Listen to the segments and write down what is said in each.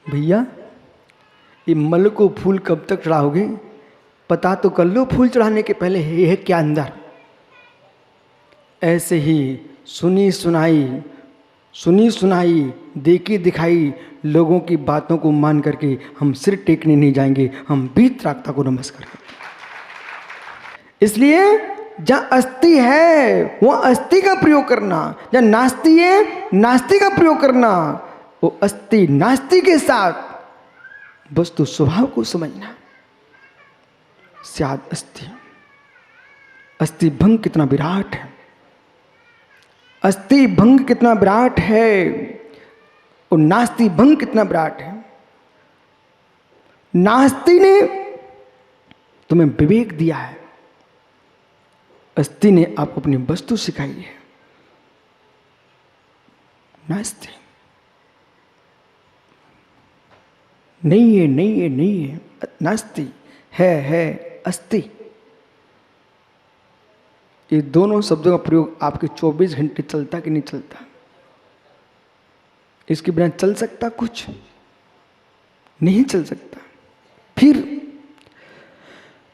भैया ये मल को फूल कब तक चढ़ाओगे? पता तो कर लो फूल चढ़ाने के पहले है क्या अंदर। ऐसे ही सुनी सुनाई देखी दिखाई लोगों की बातों को मान करके हम सिर टेकने नहीं जाएंगे, हम वीतरागता को नमस्कार करते। इसलिए जहाँ अस्थि है वह अस्थि का प्रयोग करना, जहाँ नास्ति है नास्ति का प्रयोग करना। वो अस्थि नास्ति के साथ वस्तु स्वभाव को समझना। स्याद अस्थि भंग कितना विराट है, अस्थि भंग कितना विराट है और नास्ति भंग कितना विराट है। नास्ति ने तुम्हें विवेक दिया है, अस्थि ने आपको अपनी वस्तु सिखाई है। नास्ति नहीं है, नास्ति है अस्थि। ये दोनों शब्दों का प्रयोग आपके 24 घंटे चलता कि नहीं चलता? इसके बिना चल सकता कुछ नहीं चल सकता। फिर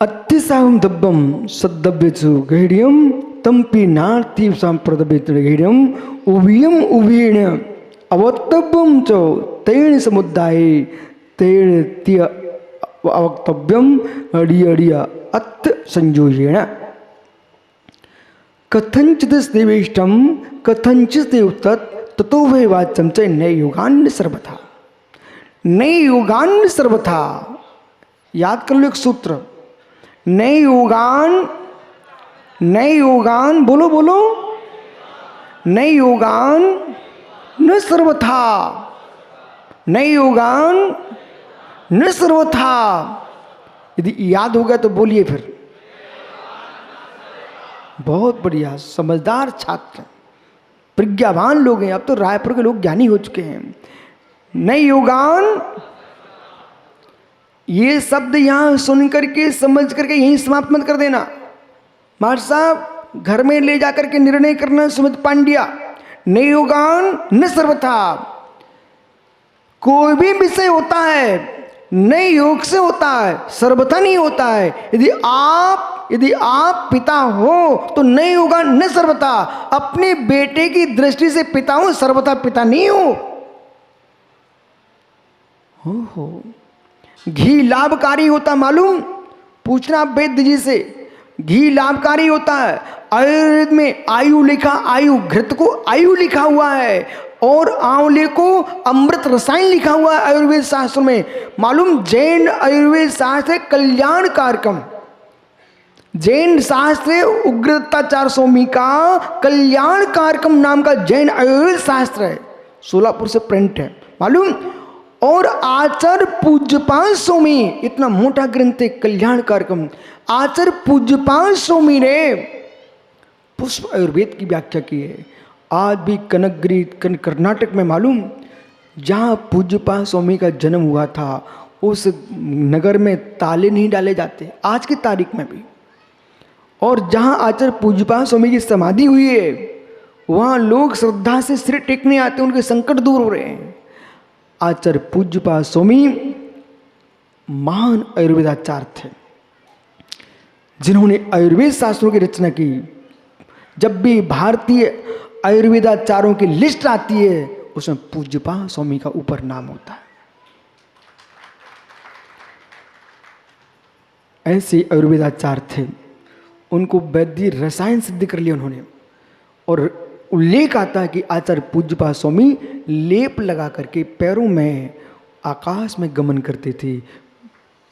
अतिसाहम दब्बम सद्दव्यचु गैड्यम तंपी नार्ती सांप्रदव्यचु गैड्यम उभियम उभीण अवक्तव्यम चो तेन समुदाय तेन त्य अवक्तव्यम अड़िया अत्त संयोजेन कथंचित देवेष्टम कथंचित देवतत् ततो वै वाच्यम च नैयुगान्य सर्वथा। नैयुगान्य सर्वथा याद कर लो एक सूत्र। नैयुगान बोलो नैयुगान न सर्वथा, नैयुगान न सर्वथा। यदि याद हो गया तो बोलिए फिर। बहुत बढ़िया, समझदार छात्र, प्रज्ञावान लोग हैं। अब तो रायपुर के लोग ज्ञानी हो चुके हैं। नैयुगान, ये शब्द यहां सुन करके समझ करके यहीं समाप्त मत कर देना। मास्टर साहब घर में ले जाकर के निर्णय करना सुमित पांड्या। नैयुगान न सर्वथा, कोई भी विषय होता है नए योग से होता है, सर्वथा नहीं होता है। यदि आप पिता हो तो नए होगा न सर्वथा। अपने बेटे की दृष्टि से पिता हो, सर्वथा पिता नहीं हो। घी लाभकारी होता मालूम? पूछना आप वैद्य जी से। घी लाभकारी होता है। आयुर्वेद में आयु लिखा, आयु घृत को आयु लिखा हुआ है और आंवले को अमृत रसायन लिखा हुआ है आयुर्वेद शास्त्र में। मालूम जैन आयुर्वेद शास्त्र है कल्याण कारकम। जैन शास्त्र उग्रताचार्य स्वामी का कल्याण कारकम नाम का जैन आयुर्वेद शास्त्र है, सोलापुर से प्रिंट है मालूम। और आचार्य पूज्यपाल स्वामी, इतना मोटा ग्रंथ है कल्याण कारकम। आचार्य पूज्यपाल स्वामी ने पुष्प आयुर्वेद की व्याख्या की है। आज भी कनकगिरी कर्नाटक में मालूम, जहाँ पूज्यपाल स्वामी का जन्म हुआ था उस नगर में ताले नहीं डाले जाते आज की तारीख में भी। और जहाँ आचार्य पूज्यपाल स्वामी की समाधि हुई है वहाँ लोग श्रद्धा से सिर टेकने आते, उनके संकट दूर हो रहे हैं। आचार्य पूज्यपाल स्वामी महान आयुर्वेदाचार्य थे जिन्होंने आयुर्वेद शास्त्रों की रचना की। जब भी भारतीय आयुर्वेदाचार्यों की लिस्ट आती है उसमें पूज्यपाल स्वामी का ऊपर नाम होता है। ऐसे आयुर्वेदाचार्य थे, उनको वैद्य रसायन सिद्ध कर लिया उन्होंने। और उल्लेख आता है कि आचार्य पूज्यपाल स्वामी लेप लगा करके पैरों में आकाश में गमन करते थे,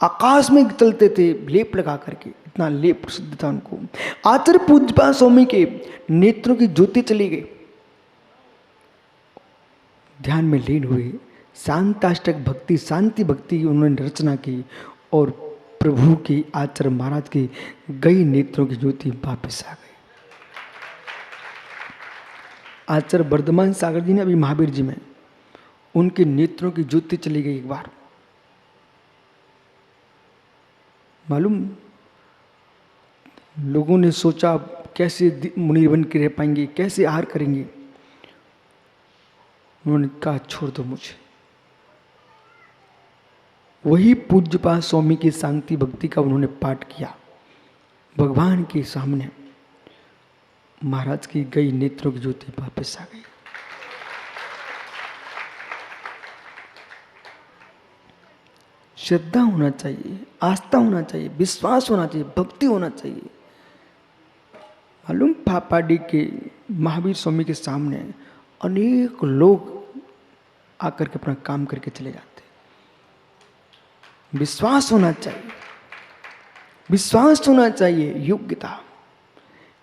आकाश में चलते थे लेप लगा करके। इतना लेप प्रसिद्ध था उनको। आचार्य पूज्यपाल स्वामी के नेत्रों की ज्योति चली गई, ध्यान में लीन हुए। शांताष्टक भक्ति, शांति भक्ति उन्होंने रचना की और प्रभु की आचार्य महाराज की गई नेत्रों की ज्योति वापस आ गई। आचार्य वर्धमान सागर जी ने अभी महावीर जी में उनके नेत्रों की ज्योति चली गई एक बार। मालूम, लोगों ने सोचा कैसे मुनि बन के रह पाएंगे, कैसे आहार करेंगे। उन्होंने कहा छोड़ दो मुझे, वही पूज्यपाद स्वामी की शांति भक्ति का उन्होंने पाठ किया भगवान के सामने। महाराज की गई नेत्रों की ज्योति वापस आ गई। श्रद्धा होना चाहिए, आस्था होना चाहिए, विश्वास होना चाहिए, भक्ति होना चाहिए। मालूम पापाडी के महावीर स्वामी के सामने अनेक लोग आकर के अपना काम करके चले जाते। विश्वास होना चाहिए, विश्वास होना चाहिए, योग्यता।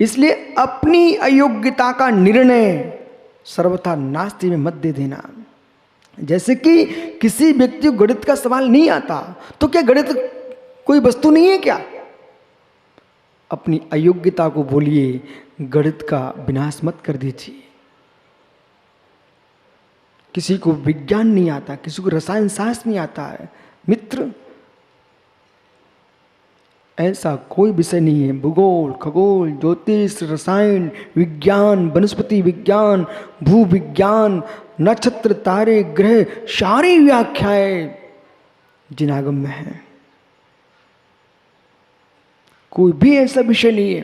इसलिए अपनी अयोग्यता का निर्णय सर्वथा नास्ति में मत दे देना। जैसे कि किसी व्यक्ति को गणित का सवाल नहीं आता तो क्या गणित कोई वस्तु नहीं है क्या? अपनी अयोग्यता को बोलिए, गणित का विनाश मत कर दीजिए। किसी को विज्ञान नहीं आता, किसी को रसायन शास्त्र नहीं आता है, मित्र ऐसा कोई विषय नहीं है। भूगोल, खगोल, ज्योतिष, रसायन विज्ञान, वनस्पति विज्ञान, भू विज्ञान, नक्षत्र, तारे, ग्रह, सारी व्याख्याएं जिनागम में है। कोई भी ऐसा विषय नहीं है।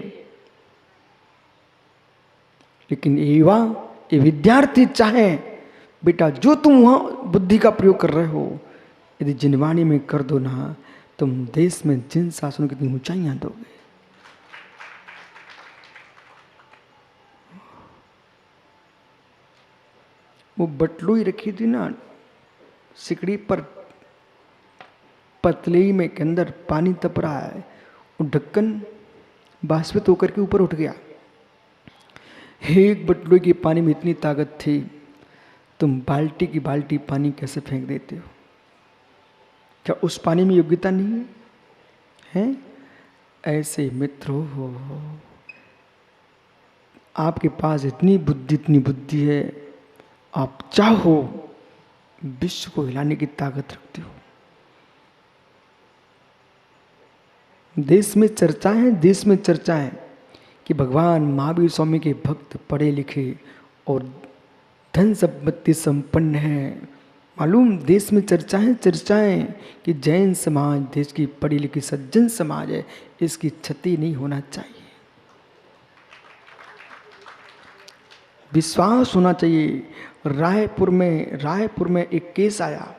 लेकिन ये विद्यार्थी चाहे बेटा जो तुम वहां बुद्धि का प्रयोग कर रहे हो, यदि जिनवाणी में कर दो ना, तुम देश में जिन शासनों की इतनी ऊंचाइयां दोगे। वो बटलुई रखी थी ना सिकड़ी पर, पतली में के अंदर पानी तप रहा है, वो ढक्कन बाष्पित होकर के ऊपर उठ गया। एक बटलुई के पानी में इतनी ताकत थी, तुम बाल्टी की बाल्टी पानी कैसे फेंक देते हो? क्या उस पानी में योग्यता नहीं है? ऐसे मित्रों हो, आपके पास इतनी बुद्धि है, आप चाहो विश्व को हिलाने की ताकत रखते हो। देश में चर्चा है कि भगवान महावीर स्वामी के भक्त पढ़े लिखे और धन संपत्ति संपन्न है। मालूम देश में चर्चाएं कि जैन समाज देश की पढ़ी लिखी सज्जन समाज है, इसकी क्षति नहीं होना चाहिए। विश्वास होना चाहिए। रायपुर में एक केस आया,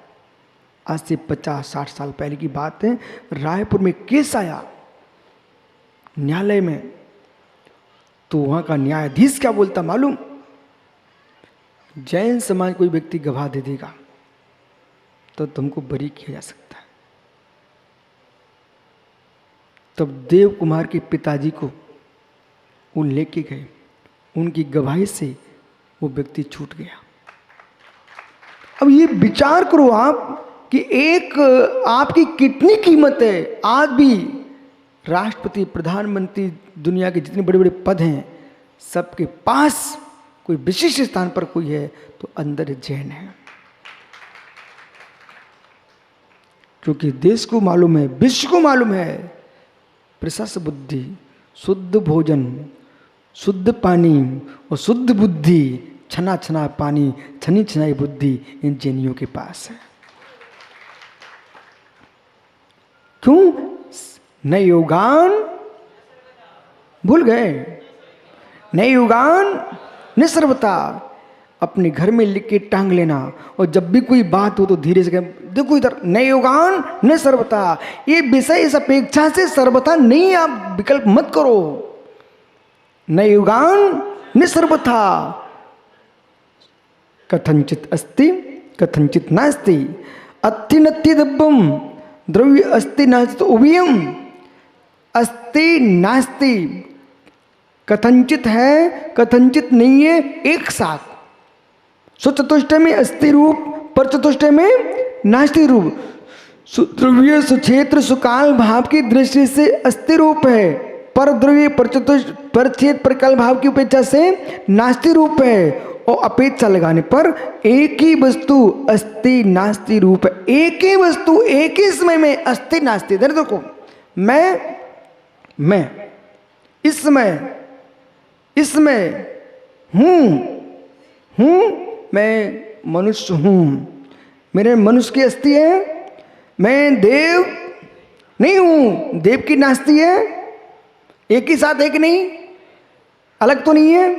आज से 50-60 साल पहले की बात है। रायपुर में केस आया न्यायालय में, तो वहां का न्यायाधीश क्या बोलता मालूम? जैन समाज कोई व्यक्ति गवाह दे देगा तो तुमको बरी किया जा सकता है। तब देव कुमार के पिताजी को वो लेके गए, उनकी गवाही से वो व्यक्ति छूट गया। अब ये विचार करो आप कि एक आपकी कितनी कीमत है। आज भी राष्ट्रपति, प्रधानमंत्री, दुनिया के जितने बड़े बड़े पद हैं, सबके पास कोई विशिष्ट स्थान पर कोई है तो अंदर जैन है। क्योंकि देश को मालूम है, विश्व को मालूम है, प्रशस्त बुद्धि, शुद्ध भोजन, शुद्ध पानी और शुद्ध बुद्धि, छना छना पानी, छनी छनाई बुद्धि इन जैनियों के पास है। क्यों? न योगान, भूल गए, न योगान न सर्वथा। अपने घर में लिख के टांग लेना, और जब भी कोई बात हो तो धीरे से देखो इधर, न योगान न सर्वथा। ये विषय इस अपेक्षा से सर्वथा नहीं, आप विकल्प मत करो। न योगान न सर्वथा, कथंचित अस्ति कथंचित नास्ति, अत्ति नत्ति दिव्यम द्रव्य अस्ति नास्ति उभयम, अस्ति नास्ति, कथंचित है कथंचित नहीं है, एक साथ। सुचतुष्ट में अस्ति रूप, पर चतुष्ट में नास्ति रूप। सुद्रव्य सुक्षेत्र सुकाल भाव की दृष्टि से अस्ति रूप है, पर द्रव्य पर छेद प्रकाल भाव की उपेक्षा से नास्ति रूप है, और अपेक्षा लगाने पर एक ही वस्तु अस्ति नास्ति रूप है। एक ही वस्तु एक ही समय में अस्ति नास्ति। देखो मैं इसमें हूँ, मैं मनुष्य हूँ, मेरे मनुष्य की अस्थि है, मैं देव नहीं हूं। देव की नास्ती है, एक ही साथ है कि नहीं, अलग तो नहीं है।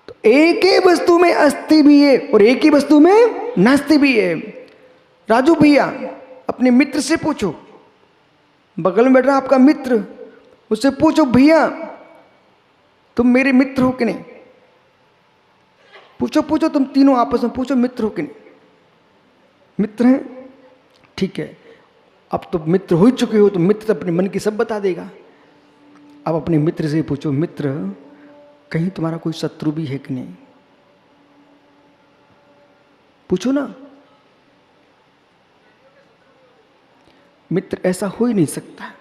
तो एक ही वस्तु में अस्थि भी है और एक ही वस्तु में नास्ति भी है। राजू भैया अपने मित्र से पूछो, बगल में बैठ रहा आपका मित्र, उससे पूछो भैया तुम मेरे मित्र हो कि नहीं। पूछो पूछो, तुम तीनों आपस में पूछो मित्र हो कि नहीं। मित्र हैं, ठीक है। अब तो मित्र हो चुके हो तो मित्र अपने मन की सब बता देगा। अब अपने मित्र से पूछो, मित्र कहीं तुम्हारा कोई शत्रु भी है कि नहीं, पूछो ना। मित्र ऐसा हो ही नहीं सकता।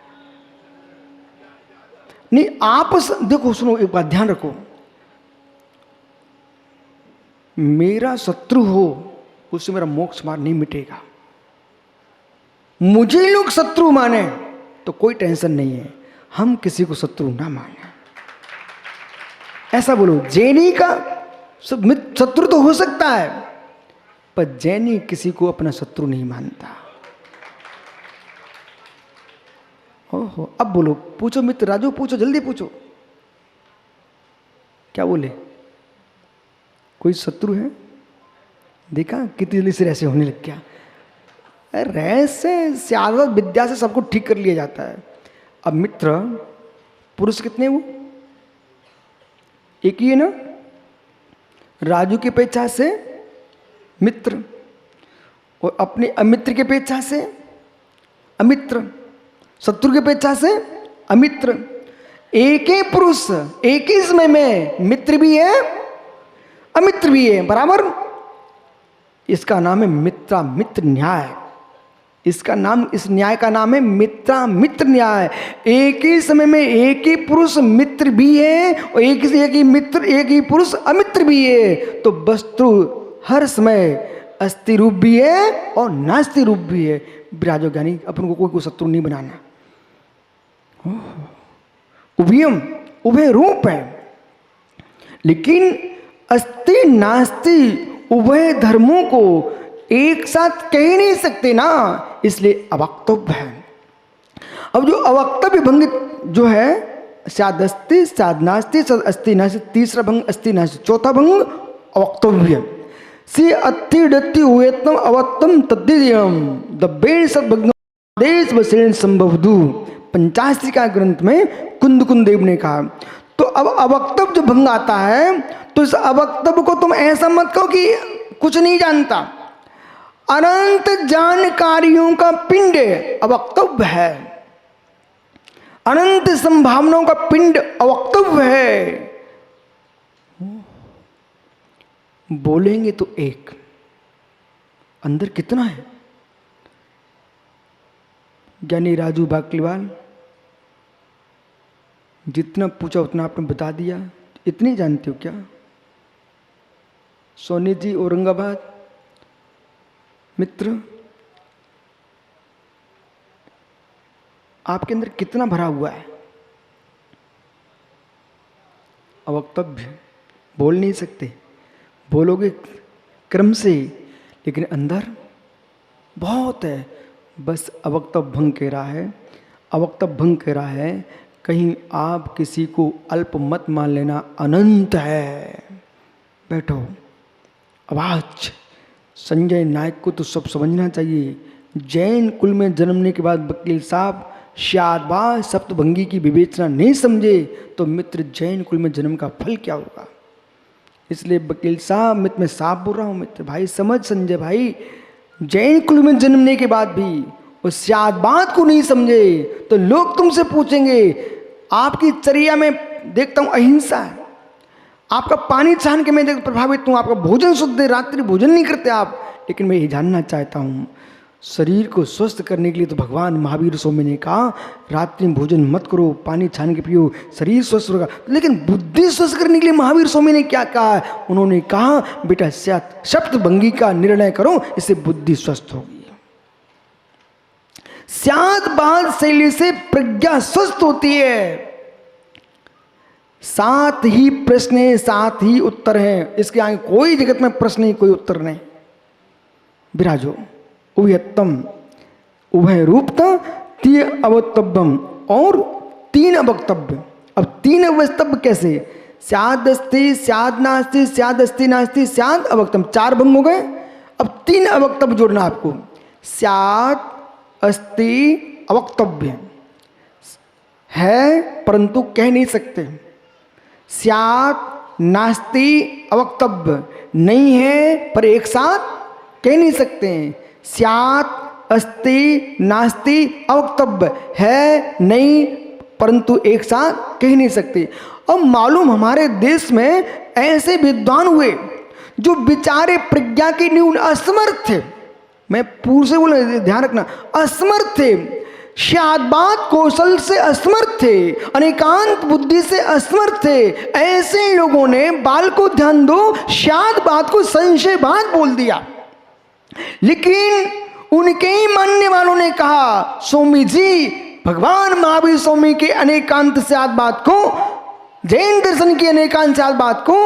नहीं आप देखो, सुनो एक बात ध्यान रखो, मेरा शत्रु हो उससे मेरा मोक्ष मार्ग नहीं मिटेगा। मुझे लोग शत्रु माने तो कोई टेंशन नहीं है, हम किसी को शत्रु ना माने। ऐसा बोलो, जैनी का शत्रु तो हो सकता है पर जैनी किसी को अपना शत्रु नहीं मानता। ओहो, अब बोलो, पूछो मित्र, राजू पूछो, जल्दी पूछो, क्या बोले, कोई शत्रु है? देखा कितनी जल्दी से ऐसे होने लग गया। रहस्य स्यादत विद्या से सबको ठीक कर लिया जाता है। अब मित्र पुरुष कितने वो, एक ही है ना। राजू के अपेक्षा से मित्र और अपने अमित्र के अपेक्षा से अमित्र, शत्रु के अपेक्षा से अमित्र। एक ही पुरुष एक ही समय में मित्र भी है अमित्र भी है, बराबर। इसका नाम है मित्रा मित्र न्याय। इसका नाम, इस न्याय का नाम है मित्रा मित्र न्याय। एक ही समय में एक ही पुरुष मित्र भी है और एक ही मित्र, एक ही पुरुष अमित्र भी है। तो वस्तु हर समय अस्थि रूप भी है और नास्ति रूप भी है। विराजो ज्ञानी, अपन को कोई शत्रु नहीं बनाना। उभयम, उभय रूप है, लेकिन अस्थि नास्ति उभय धर्मों को एक साथ कह ही नहीं सकते ना, इसलिए अवक्तव्य है। अब जो अवक्तव्य भंग जो है, सादस्ति साधनास्ति सद अस्थि नास्ति, तीसरा भंग अस्थि नास्ति, चौथा भंग अवक्तव्य। से अत्ति डत्ति हुएतम अवत्तम तद्दियम दब्बेन सद्भग्न देश बसेन संभवदु, पंचाशी का ग्रंथ में कुंद कुंदेव ने कहा। तो अब अवक्तव्य जो भंग आता है, तो इस अवक्तव्य को तुम ऐसा मत कहो कि कुछ नहीं जानता। अनंत जानकारियों का पिंड अवक्तव्य है, अनंत संभावनाओं का पिंड अवक्तव्य है। बोलेंगे तो एक, अंदर कितना है। ज्ञानी राजू बाकलीवाल, जितना पूछा उतना आपने बता दिया। इतनी जानते हो क्या? सोनी जी औरंगाबाद, मित्र आपके अंदर कितना भरा हुआ है? अवक्तव्य बोल नहीं सकते, बोलोगे क्रम से, लेकिन अंदर बहुत है। बस अवक्तव्य भंग कह रहा है, अवक्तव्य भंग कह रहा है, कहीं आप किसी को अल्प मत मान लेना, अनंत है। बैठो। आवाज संजय नायक को तो सब समझना चाहिए। जैन कुल में जन्मने के बाद वकील साहब शादबाज सप्तभंगी की विवेचना नहीं समझे तो मित्र जैन कुल में जन्म का फल क्या होगा। इसलिए वकील साहब, मित्र मैं साफ बोल रहा हूँ, मित्र भाई समझ, संजय भाई, जैन कुल में जन्मने के बाद भी उस शादबाज को नहीं समझे तो लोग तुमसे पूछेंगे। आपकी चर्या में देखता हूँ अहिंसा है, आपका पानी छान के मैं देख प्रभावित हूँ, आपका भोजन शुद्ध है, रात्रि भोजन नहीं करते आप। लेकिन मैं ये जानना चाहता हूँ, शरीर को स्वस्थ करने के लिए तो भगवान महावीर स्वामी ने कहा रात्रि में भोजन मत करो, पानी छान के पियो, शरीर स्वस्थ होगा। लेकिन बुद्धि स्वस्थ करने के लिए महावीर स्वामी ने क्या कहा? उन्होंने कहा बेटा सप्तभंगी का निर्णय करो, इससे बुद्धि स्वस्थ होगी। शादबाज शैली से प्रज्ञा स्वस्थ होती है। 7 ही प्रश्न है, 7 ही उत्तर हैं, इसके आगे कोई जगत में प्रश्न नहीं, कोई उत्तर नहीं। विराजो उभयत्तम उभय रूपता तीय अवक्तव्यम, और तीन अवक्तव्य। अब तीन अवक्तव्य कैसे? स्याद अस्ति, स्याद नास्ति, स्याद अस्ति नास्ति, स्याद अवक्तव्य, चार भंग हो गए। अब तीन अवक्तव्य जोड़ना आपको। स्याद अस्ति अवक्तव्य है परंतु कह नहीं सकते, स्यात् नास्ति अवक्तव्य नहीं है पर एक साथ कह नहीं सकते हैं। स्यात् अस्ति नास्ति अवक्तव्य है नहीं परंतु एक साथ कह नहीं सकते। अब मालूम हमारे देश में ऐसे विद्वान हुए जो बेचारे प्रज्ञा के न्यून असमर्थ थे, मैं पूर्व से बोल ध्यान रखना, असमर्थ थे, शादबाद कौशल से असमर्थ थे, अनेकांत बुद्धि से असमर्थ थे। ऐसे लोगों ने, बाल को ध्यान दो, शादबाद को संशयबाद बोल दिया। लेकिन उनके ही मानने वालों ने कहा, स्वामी जी भगवान महावीर स्वामी के अनेकांत शादबाद को, जैन दर्शन की अनेकांत शादबाद को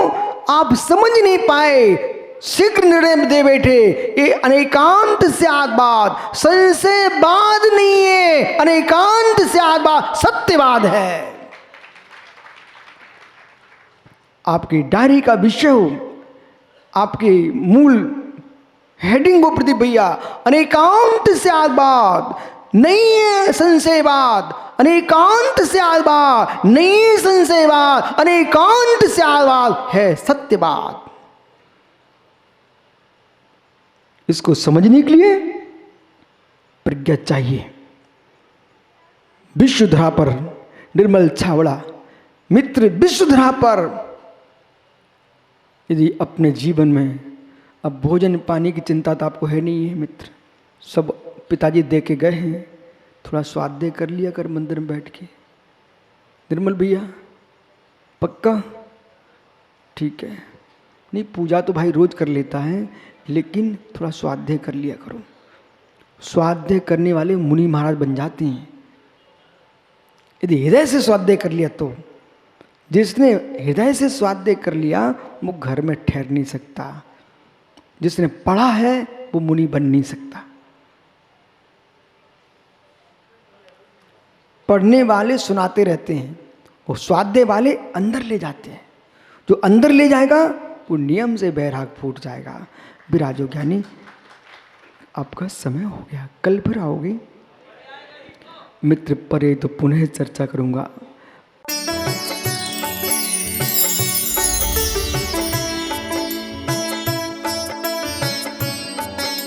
आप समझ नहीं पाए, शीघ्र निर्णय दे बैठे। ये अनेकांत शादबाद संशयवाद नहीं है, अनेकांत शादबाद सत्यवाद है। आपकी डायरी का विषय हो, आपके मूल हेडिंग हो प्रदीप भैया, अनेकांत शादबाद नहीं है संशयवाद, अनेकांत शादबाद नहीं है संशयवाद, अनेकांत शादबाद है सत्यवाद। इसको समझने के लिए प्रज्ञा चाहिए। विश्वधरा पर निर्मल छावड़ा मित्र, विश्वधरा पर यदि अपने जीवन में अब भोजन पानी की चिंता तो आपको है नहीं है मित्र, सब पिताजी दे के गए हैं, थोड़ा स्वाध्याय कर लिया कर मंदिर में बैठ के। निर्मल भैया पक्का ठीक है, नहीं पूजा तो भाई रोज कर लेता है, लेकिन थोड़ा स्वाध्याय कर लिया करो। स्वाध्याय करने वाले मुनि महाराज बन जाते हैं यदि हृदय से स्वाध्याय कर लिया तो। जिसने हृदय से स्वाध्याय कर लिया वो घर में ठहर नहीं सकता, जिसने पढ़ा है वो मुनि बन नहीं सकता। पढ़ने वाले सुनाते रहते हैं, वो स्वाध्याय वाले अंदर ले जाते हैं। जो अंदर ले जाएगा वो नियम से बैराग फूट जाएगा। विराजो ज्ञानी, आपका समय हो गया, कल फिर आओगे मित्र, परे तो पुनः चर्चा करूंगा।